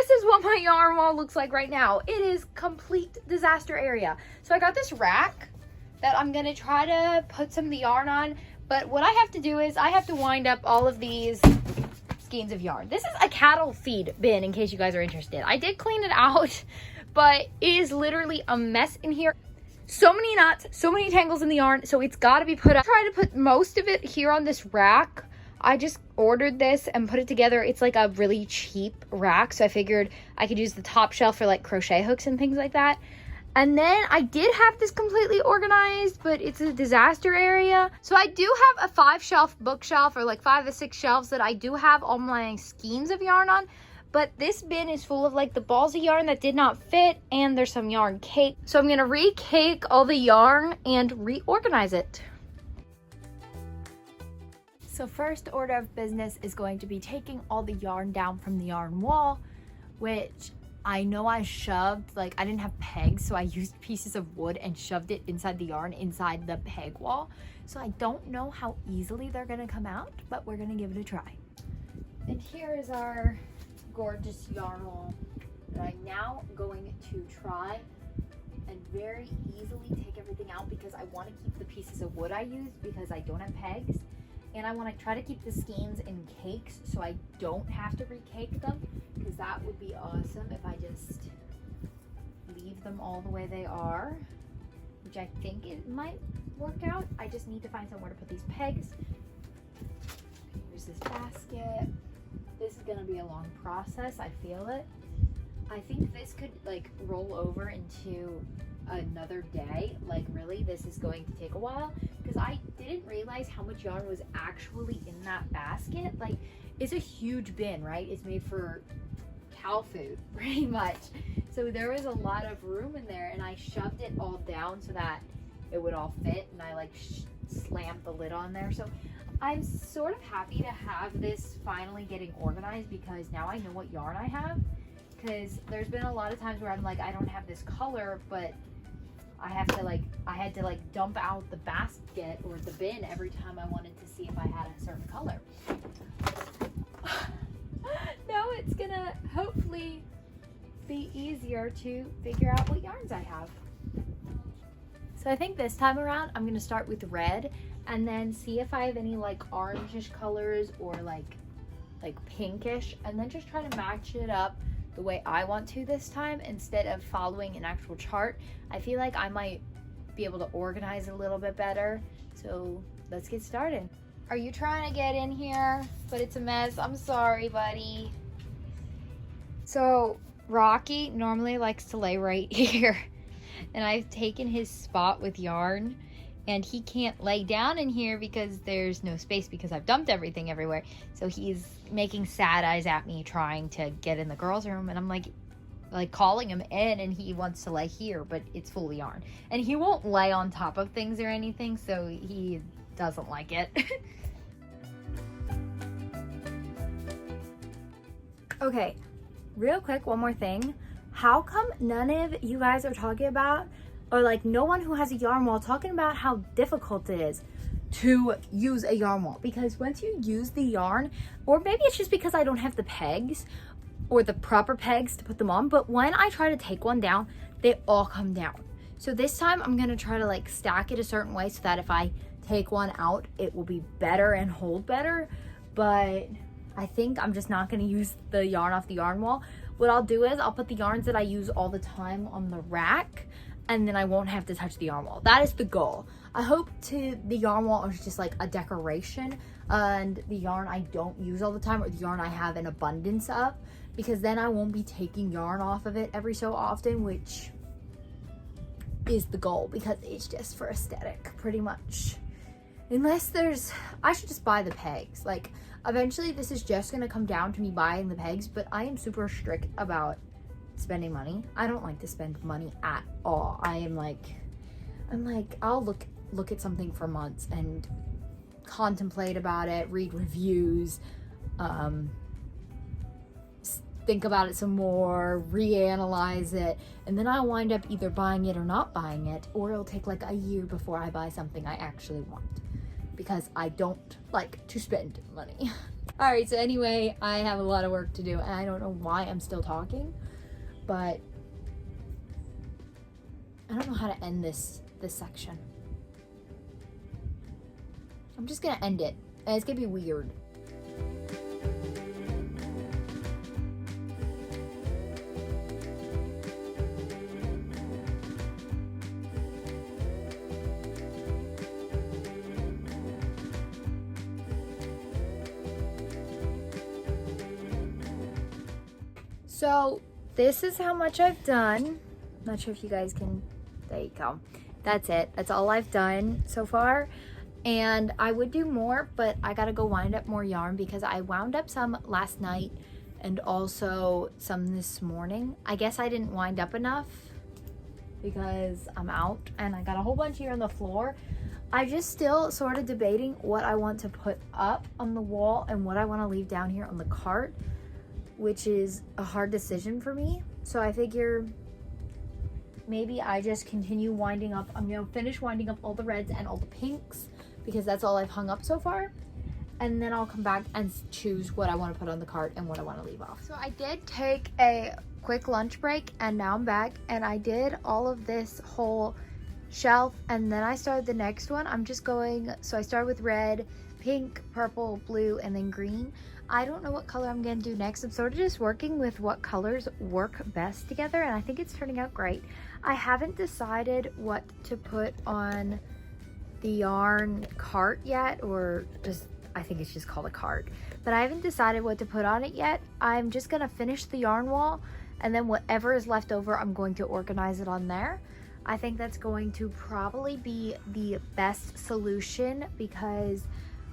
this is what my yarn wall looks like right now. It is complete disaster area. So I got this rack that I'm gonna try to put some of the yarn on, but what I have to do is I have to wind up all of these skeins of yarn. This is a cattle feed bin, in case you guys are interested. I did clean it out, but it is literally a mess in here. So many knots, so many tangles in the yarn, so it's got to be put up. I try to put most of it here on this rack. I just ordered this and put it together. It's like a really cheap rack, so I figured I could use the top shelf for like crochet hooks and things like that. And then I did have this completely organized, but it's a disaster area. So I do have a 5-shelf bookshelf, or like 5 to 6 shelves that I do have all my skeins of yarn on. But this bin is full of like the balls of yarn that did not fit, and there's some yarn cake. So I'm gonna re-cake all the yarn and reorganize it. So first order of business is going to be taking all the yarn down from the yarn wall, which I know I shoved, like I didn't have pegs, so I used pieces of wood and shoved it inside the yarn, inside the peg wall. So I don't know how easily they're gonna come out, but we're gonna give it a try. And here is our gorgeous yarn wall that I'm now going to try and very easily take everything out, because I want to keep the pieces of wood I used because I don't have pegs, and I want to try to keep the skeins in cakes so I don't have to recake them, because that would be awesome if I just leave them all the way they are, which I think it might work out. I just need to find somewhere to put these pegs. Here's this basket. This is gonna be a long process, I feel it. I think this could like roll over into another day. Like really, this is going to take a while, because I didn't realize how much yarn was actually in that basket. Like, it's a huge bin, right? It's made for cow food, pretty much. So there was a lot of room in there, and I shoved it all down so that it would all fit, and I like slammed the lid on there. So I'm sort of happy to have this finally getting organized, because now I know what yarn I have. Because there's been a lot of times where I'm like, I don't have this color, but I had to like dump out the basket or the bin every time I wanted to see if I had a certain color. Now it's gonna hopefully be easier to figure out what yarns I have. So I think this time around I'm gonna start with red, and then see if I have any like orangish colors or like pinkish, and then just try to match it up the way I want to this time instead of following an actual chart. I feel like I might be able to organize a little bit better. So let's get started. Are you trying to get in here, but it's a mess? I'm sorry, buddy. So Rocky normally likes to lay right here, and I've taken his spot with yarn, and he can't lay down in here because there's no space, because I've dumped everything everywhere. So he's making sad eyes at me trying to get in the girls' room, and I'm like calling him in, and he wants to lay here, but it's full of yarn. And he won't lay on top of things or anything, so he doesn't like it. Okay, real quick, one more thing. How come none of you guys are talking about, or like no one who has a yarn wall talking about how difficult it is to use a yarn wall? Because once you use the yarn, or maybe it's just because I don't have the pegs or the proper pegs to put them on, but when I try to take one down, they all come down. So this time I'm gonna try to like stack it a certain way so that if I take one out, it will be better and hold better. But I think I'm just not gonna use the yarn off the yarn wall. What I'll do is I'll put the yarns that I use all the time on the rack, and then I won't have to touch the yarn wall. That is the goal. I hope the yarn wall is just like a decoration, and the yarn I don't use all the time, or the yarn I have an abundance of, because then I won't be taking yarn off of it every so often, which is the goal, because it's just for aesthetic pretty much. Unless I should just buy the pegs. Like eventually this is just gonna come down to me buying the pegs, but I am super strict about spending money. I don't like to spend money at all. I'm like, I'll look at something for months and contemplate about it, read reviews, think about it some more, reanalyze it, and then I'll wind up either buying it or not buying it, or it'll take like a year before I buy something I actually want, because I don't like to spend money. All right, so anyway, I have a lot of work to do, and I don't know why I'm still talking, but I don't know how to end this section. I'm just gonna end it, and it's gonna be weird. So this is how much I've done. Not sure if you guys can, there you go. That's it. That's all I've done so far. And I would do more, but I gotta go wind up more yarn because I wound up some last night and also some this morning. I guess I didn't wind up enough because I'm out and I got a whole bunch here on the floor. I'm just still sort of debating what I want to put up on the wall and what I want to leave down here on the cart, which is a hard decision for me. So I figure maybe I just continue winding up. I'm gonna finish winding up all the reds and all the pinks because that's all I've hung up so far. And then I'll come back and choose what I want to put on the cart and what I want to leave off. So I did take a quick lunch break and now I'm back and I did all of this whole shelf and then I started the next one. I'm just going, so I started with red, pink, purple, blue, and then green. I don't know what color I'm gonna do next. I'm sort of just working with what colors work best together and I think it's turning out great. I haven't decided what to put on the yarn cart yet, or just, I think it's just called a cart, but I haven't decided what to put on it yet. I'm just gonna finish the yarn wall and then whatever is left over, I'm going to organize it on there. I think that's going to probably be the best solution because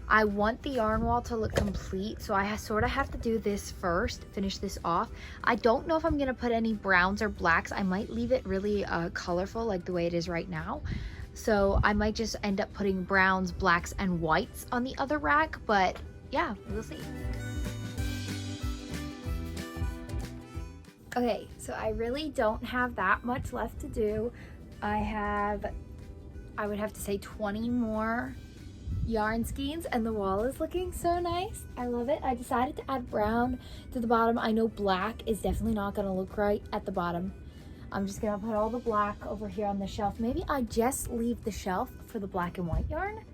I want the yarn wall to look complete, so I sort of have to do this first, finish this off. I don't know if I'm gonna put any browns or blacks. I might leave it really colorful like the way it is right now. So I might just end up putting browns, blacks, and whites on the other rack, but yeah, we'll see. Okay, so I really don't have that much left to do. I would have to say 20 more yarn skeins and the wall is looking so nice. I love it. I decided to add brown to the bottom. I know black is definitely not going to look right at the bottom. I'm just going to put all the black over here on the shelf. Maybe I just leave the shelf for the black and white yarn.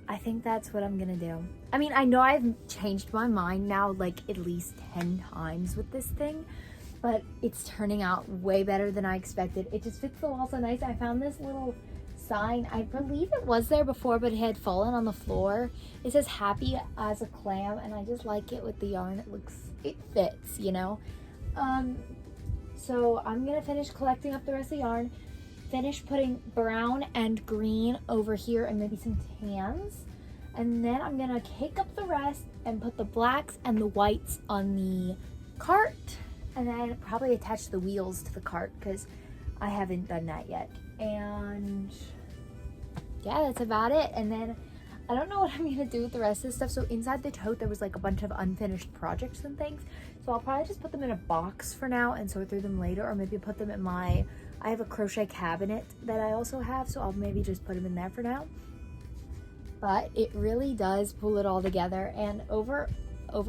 I think that's what I'm going to do. I mean, I know I've changed my mind now like at least 10 times with this thing, but it's turning out way better than I expected. It just fits the wall so nice. I found this little sign. I believe it was there before, but it had fallen on the floor. It says happy as a clam, and I just like it with the yarn. It fits, you know? So I'm gonna finish collecting up the rest of the yarn, finish putting brown and green over here and maybe some tans. And then I'm gonna cake up the rest and put the blacks and the whites on the cart. And then probably attach the wheels to the cart because I haven't done that yet. And yeah, that's about it. And then I don't know what I'm gonna do with the rest of this stuff. So inside the tote, there was like a bunch of unfinished projects and things. So I'll probably just put them in a box for now and sort through them later, or maybe put them in I have a crochet cabinet that I also have. So I'll maybe just put them in there for now. But it really does pull it all together. And over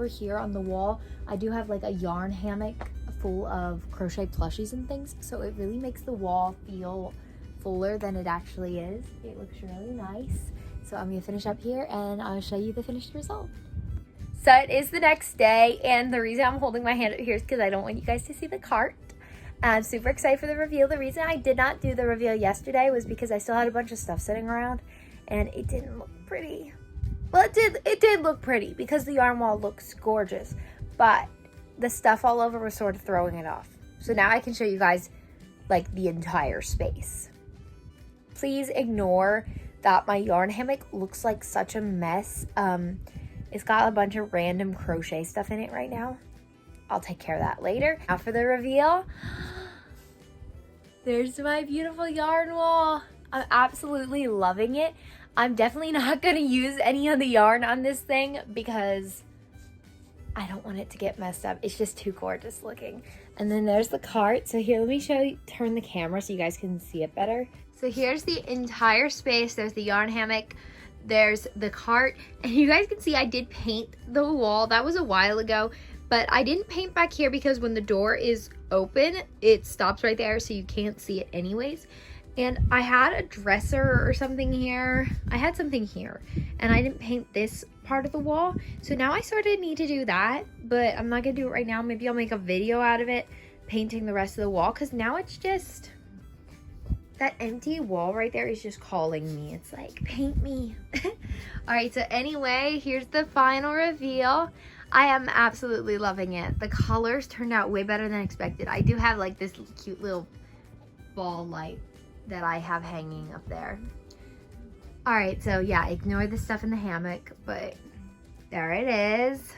here on the wall, I do have like a yarn hammock full of crochet plushies and things. So it really makes the wall feel fuller than it actually is. It looks really nice. So I'm gonna finish up here and I'll show you the finished result. So it is the next day, and the reason I'm holding my hand up here is because I don't want you guys to see the cart. I'm super excited for the reveal. The reason I did not do the reveal yesterday was because I still had a bunch of stuff sitting around and it didn't look pretty. Well, it did look pretty because the yarn wall looks gorgeous, but the stuff all over was sort of throwing it off. So now I can show you guys like the entire space. Please ignore that my yarn hammock looks like such a mess. It's got a bunch of random crochet stuff in it right now. I'll take care of that later. Now for the reveal. There's my beautiful yarn wall. I'm absolutely loving it. I'm definitely not going to use any of the yarn on this thing because I don't want it to get messed up. It's just too gorgeous looking. And then there's the cart. So here, let me turn the camera so you guys can see it better. So here's the entire space. There's the yarn hammock. there's the cart, and you guys can see I did paint the wall. That was a while ago, but I didn't paint back here because when the door is open, it stops right there, so you can't see it anyways. And I had a dresser or something here. I had something here, and I didn't paint this part of the wall. So now I sort of need to do that, but I'm not gonna do it right now. Maybe I'll make a video out of it, painting the rest of the wall, because now it's just, that empty wall right there is just calling me. It's like, paint me. All right, so anyway, here's the final reveal. I am absolutely loving it. The colors turned out way better than expected. I do have like this cute little ball light that I have hanging up there. All right, so yeah, ignore the stuff in the hammock, but there it is.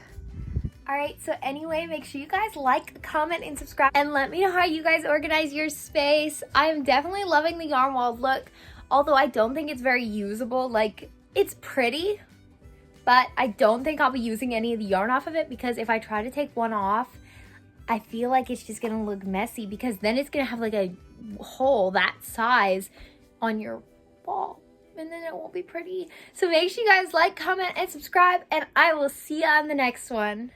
All right, so anyway, make sure you guys like, comment, and subscribe, and let me know how you guys organize your space. I am definitely loving the yarn wall look, although I don't think it's very usable. Like, it's pretty, but I don't think I'll be using any of the yarn off of it, because if I try to take one off, I feel like it's just gonna look messy, because then it's gonna have like a hole that size on your wall, and then it won't be pretty. So make sure you guys like, comment, and subscribe, and I will see you on the next one.